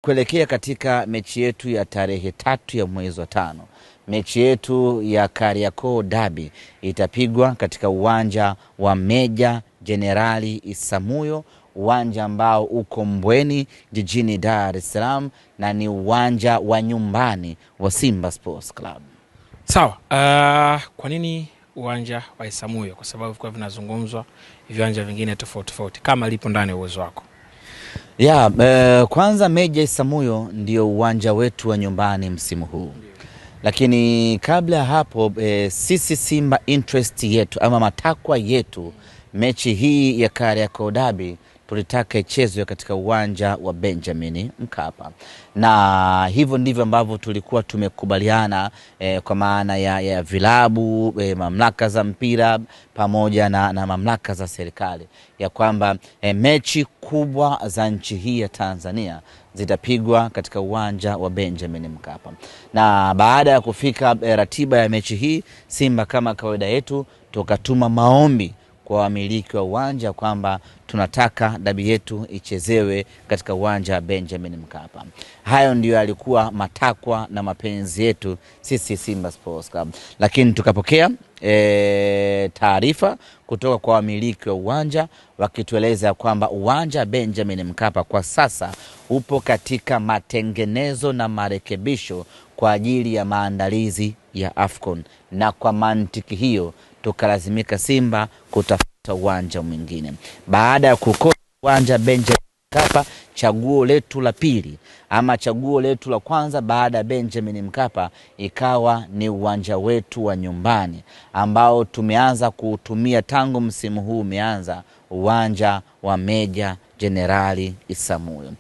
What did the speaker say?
Kuelekea katika mechi yetu ya tarehe 3 ya mwezi wa 5, mechi yetu ya Kariakoo Derby itapigwa katika uwanja wa Meja Jenerali Isamuhyo, uwanja ambao uko Mbweni jijini Dar es Salaam, na ni uwanja wa nyumbani wa Simba Sports Club. Sawa, kwa nini uwanja wa Isamuhyo? Kwa sababu kwa vinazungumzwa viwanja vingine tofauti kama lipo ndani ya uwezo wako. Kwanza Meja Isamuhyo ndio uwanja wetu wa nyumbani msimu huu. Lakini kabla ya hapo sisi Simba interest yetu ama matakwa yetu, mechi hii ya Kariakoo Derby tulitaka ichezwe katika uwanja wa Benjamin Mkapa, na hivyo ndivyo ambavyo tulikuwa tumekubaliana kwa maana ya vilabu, mamlaka za mpira pamoja na mamlaka za serikali, ya kwamba mechi kubwa za nchi hii ya Tanzania zitapigwa katika uwanja wa Benjamin Mkapa. Na baada ya kufika ratiba ya mechi hii, Simba kama kawaida yetu tukatuma maombi kwa wamiliki wa uwanja kwamba tunataka dabi yetu ichezewe katika uwanja wa Benjamin Mkapa. Hayo ndio yalikuwa matakwa na mapenzi yetu sisi Simba Sports Club. Lakini tukapokea taarifa kutoka kwa wamiliki wa uwanja wakitueleza kwamba uwanja Benjamin Mkapa kwa sasa upo katika matengenezo na marekebisho kwa ajili ya maandalizi ya AFCON, na kwa mantiki hiyo tukalazimika Simba kutafuta uwanja mwingine. Baada ya kukosa uwanja Benjamin Mkapa, chaguo letu la pili ama chaguo letu la kwanza baada ya Benjamin Mkapa ikawa ni uwanja wetu wa nyumbani ambao tumeanza kuutumia tangu msimu huu umeanza, uwanja wa Meja Jenerali Isamuhyo.